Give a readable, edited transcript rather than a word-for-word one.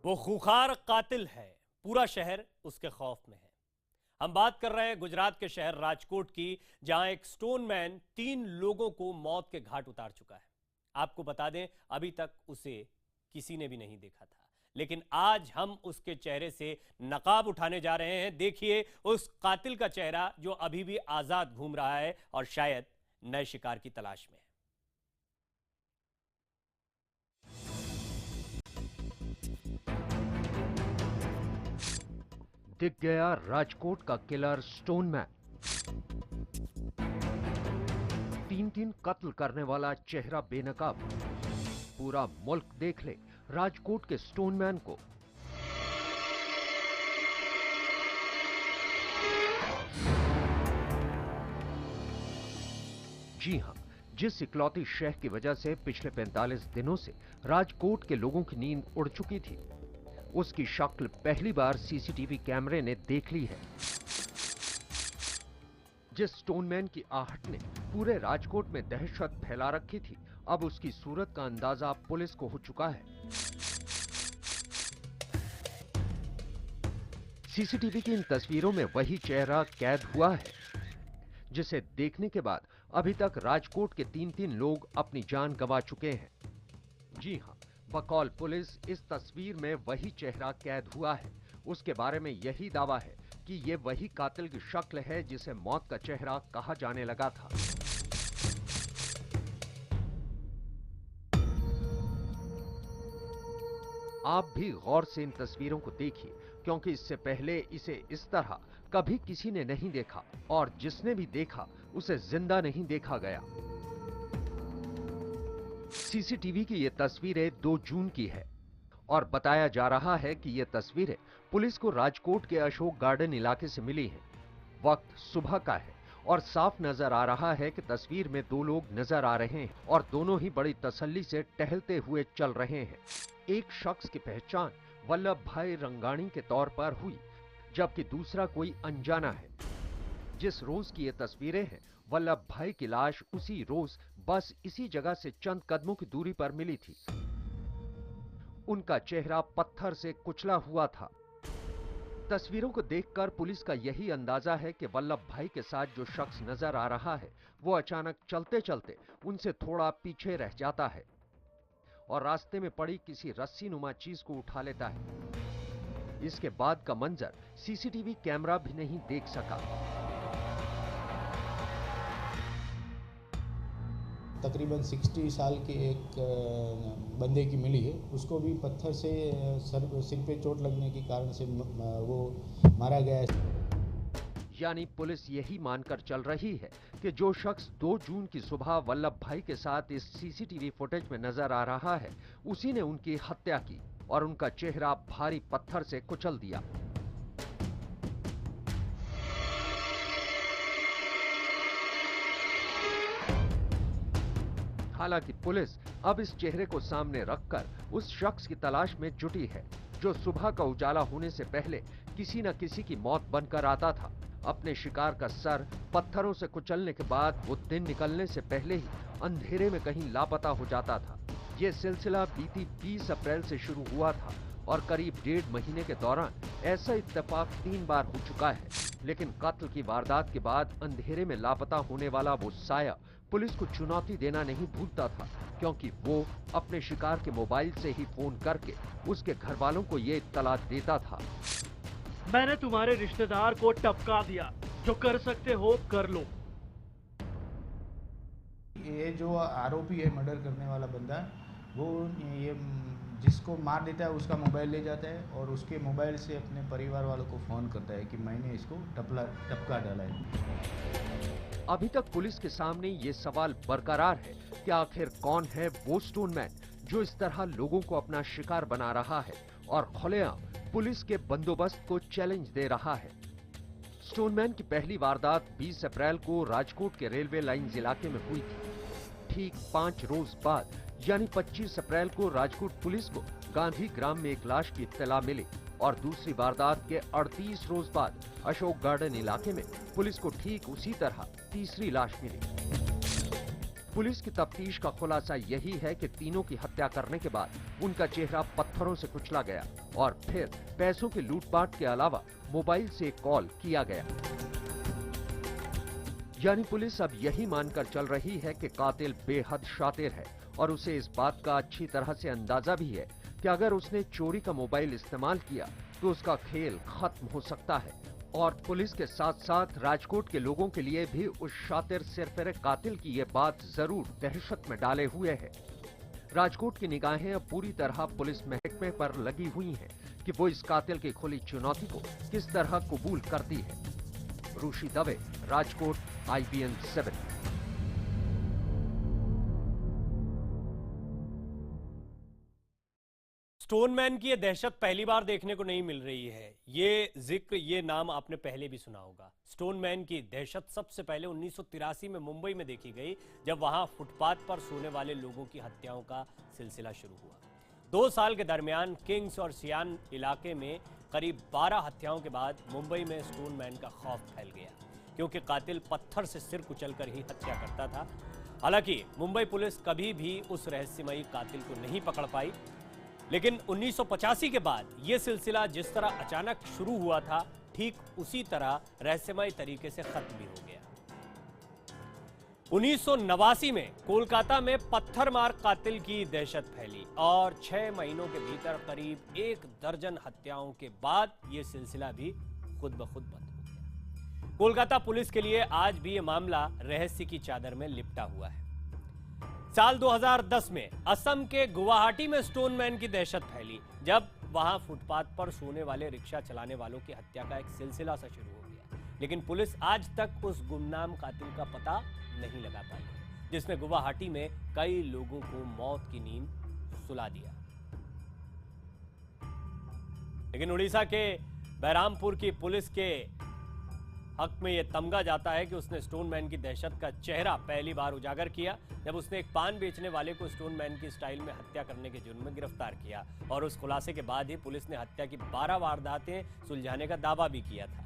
वो खूंखार कातिल है, पूरा शहर उसके खौफ में है। हम बात कर रहे हैं गुजरात के शहर राजकोट की, जहां एक स्टोनमैन 3 लोगों को मौत के घाट उतार चुका है। आपको बता दें, अभी तक उसे किसी ने भी नहीं देखा था, लेकिन आज हम उसके चेहरे से नकाब उठाने जा रहे हैं। देखिए उस कातिल का चेहरा जो अभी भी आजाद घूम रहा है और शायद नए शिकार की तलाश में है। दिख गया राजकोट का किलर स्टोनमैन। 3 कत्ल करने वाला चेहरा बेनकाब। पूरा मुल्क देख ले राजकोट के स्टोनमैन को। जी हां, जिस इकलौती शह की वजह से पिछले 45 दिनों से राजकोट के लोगों की नींद उड़ चुकी थी, उसकी शक्ल पहली बार सीसीटीवी कैमरे ने देख ली है। जिस स्टोनमैन की आहट ने पूरे राजकोट में दहशत फैला रखी थी, अब उसकी सूरत का अंदाजा पुलिस को हो चुका है। सीसीटीवी की इन तस्वीरों में वही चेहरा कैद हुआ है, जिसे देखने के बाद अभी तक राजकोट के 3 लोग अपनी जान गंवा चुके हैं। जी हां, बकौल पुलिस इस तस्वीर में वही चेहरा कैद हुआ है। उसके बारे में यही दावा है कि ये वही कातिल की शक्ल है जिसे मौत का चेहरा कहा जाने लगा था। आप भी गौर से इन तस्वीरों को देखिए, क्योंकि इससे पहले इसे इस तरह कभी किसी ने नहीं देखा, और जिसने भी देखा उसे जिंदा नहीं देखा गया। सीसीटीवी की ये तस्वीरें 2 जून की है और बताया जा रहा है कि ये तस्वीरें पुलिस को राजकोट के अशोक गार्डन इलाके से मिली हैं। वक्त सुबह का है और साफ नजर आ रहा है कि तस्वीर में 2 लोग नजर आ रहे हैं और दोनों ही बड़ी तसल्ली से टहलते हुए चल रहे हैं। एक शख्स की पहचान वल्लभ भाई रंगाणी के तौर पर हुई, जबकि दूसरा कोई अनजाना है। जिस रोज की ये तस्वीरें हैं, वल्लभ भाई की लाश उसी रोज बस इसी जगह से चंद कदमों की दूरी पर मिली थी। उनका चेहरा पत्थर से कुचला हुआ था। तस्वीरों को देखकर पुलिस का यही अंदाजा है कि वल्लभ भाई के साथ जो शख्स नजर आ रहा है, वो अचानक चलते चलते उनसे थोड़ा पीछे रह जाता है और रास्ते में पड़ी किसी रस्सी नुमा चीज को उठा लेता है। इसके बाद का मंजर सीसीटीवी कैमरा भी नहीं देख सका। तकरीबन 60 साल के एक बंदे की मिली है। उसको भी पत्थर से सिर पे चोट लगने के कारण से वो मारा गया है। यानी पुलिस यही मानकर चल रही है कि जो शख्स 2 जून की सुबह वल्लभ भाई के साथ इस सीसीटीवी फुटेज में नजर आ रहा है, उसी ने उनकी हत्या की और उनका चेहरा भारी पत्थर से कुचल दिया। हालांकि पुलिस अब इस चेहरे को सामने रखकर उस शख्स की तलाश में जुटी है, जो सुबह का उजाला होने से पहले किसी न किसी की मौत बनकर आता था। अपने शिकार का सर पत्थरों से कुचलने के बाद वो दिन निकलने से पहले ही अंधेरे में कहीं लापता हो जाता था। ये सिलसिला बीती 20 अप्रैल से शुरू हुआ था और करीब 1.5 महीने के दौरान ऐसा इत्तेफाक 3 बार हो चुका है। लेकिन कत्ल की वारदात के बाद अंधेरे में लापता होने वाला वो साया पुलिस को चुनौती देना नहीं भूलता था, क्योंकि वो अपने शिकार के मोबाइल से ही फोन करके उसके घर वालों को ये इत्तला देता था। मैंने तुम्हारे रिश्तेदार को टपका दिया, जो कर सकते हो कर लो। ये जो आरोपी है, मर्डर करने वाला बंदा, वो ये जिसको मार देता है उसका मोबाइल ले जाता है और उसके मोबाइल से अपने परिवार वालों को फोन करता है कि मैंने इसको टपका डाला है। अभी तक पुलिस के सामने ये सवाल बरकरार है कि आखिर कौन है वो स्टोनमैन जो इस तरह लोगों को अपना शिकार बना रहा है और खुलेआम पुलिस के बंदोबस्त को चैलेंज दे रहा है। स्टोनमैन की पहली वारदात 20 अप्रैल को राजकोट के रेलवे लाइंस इलाके में हुई थी। ठीक 5 रोज बाद यानी 25 अप्रैल को राजकोट पुलिस को गांधी ग्राम में एक लाश की इत्तला मिली और दूसरी वारदात के 38 रोज बाद अशोक गार्डन इलाके में पुलिस को ठीक उसी तरह तीसरी लाश मिली। पुलिस की तफ्तीश का खुलासा यही है कि तीनों की हत्या करने के बाद उनका चेहरा पत्थरों से कुचला गया और फिर पैसों के लूटपाट के अलावा मोबाइल से कॉल किया गया। यानी पुलिस अब यही मानकर चल रही है कि कातिल बेहद शातिर है और उसे इस बात का अच्छी तरह से अंदाजा भी है कि अगर उसने चोरी का मोबाइल इस्तेमाल किया तो उसका खेल खत्म हो सकता है। और पुलिस के साथ साथ राजकोट के लोगों के लिए भी उस शातिर सिरफिरे कातिल की ये बात जरूर दहशत में डाले हुए है। राजकोट की निगाहें अब पूरी तरह पुलिस महकमे पर लगी हुई हैं कि वो इस कातिल की खुली चुनौती को किस तरह कबूल करती है। ऋषि दवे, राजकोट, IBN 7। स्टोनमैन की ये दहशत पहली बार देखने को नहीं मिल रही है। ये नाम आपने पहले भी सुना होगा। स्टोनमैन की दहशत सबसे पहले 1983 में मुंबई में देखी गई, जब वहां फुटपाथ पर सोने वाले लोगों की हत्याओं का सिलसिला शुरू हुआ। 2 साल के दरमियान किंग्स और सियान इलाके में करीब 12 हत्याओं के बाद मुंबई में स्टोनमैन का खौफ फैल गया, क्योंकि कातिल पत्थर से सिर कुचलकर ही हत्या करता था। हालांकि मुंबई पुलिस कभी भी उस रहस्यमयी कातिल को नहीं पकड़ पाई, लेकिन 1985 के बाद यह सिलसिला जिस तरह अचानक शुरू हुआ था, ठीक उसी तरह रहस्यमय तरीके से खत्म भी हो गया। 1989 में कोलकाता में पत्थरमार कातिल की दहशत फैली और 6 महीनों के भीतर करीब 1 दर्जन हत्याओं के बाद यह सिलसिला भी खुद ब खुद बंद हो गया। कोलकाता पुलिस के लिए आज भी यह मामला रहस्य की चादर में लिपटा हुआ है। साल 2010 में असम के गुवाहाटी में स्टोनमैन की दहशत फैली, जब वहां फुटपाथ पर सोने वाले रिक्शा चलाने वालों की हत्या का एक सिलसिला सा शुरू हो गया। लेकिन पुलिस आज तक उस गुमनाम कातिल का पता नहीं लगा पाई, जिसने गुवाहाटी में कई लोगों को मौत की नींद सुला दिया। लेकिन उड़ीसा के बहरामपुर की पुलिस के हक में यह तमगा जाता है कि उसने स्टोनमैन की दहशत का चेहरा पहली बार उजागर किया, जब उसने एक पान बेचने वाले को स्टोनमैन की स्टाइल में हत्या करने के जुर्म में गिरफ्तार किया। और उस खुलासे के बाद ही पुलिस ने हत्या की 12 वारदातें सुलझाने का दावा भी किया था।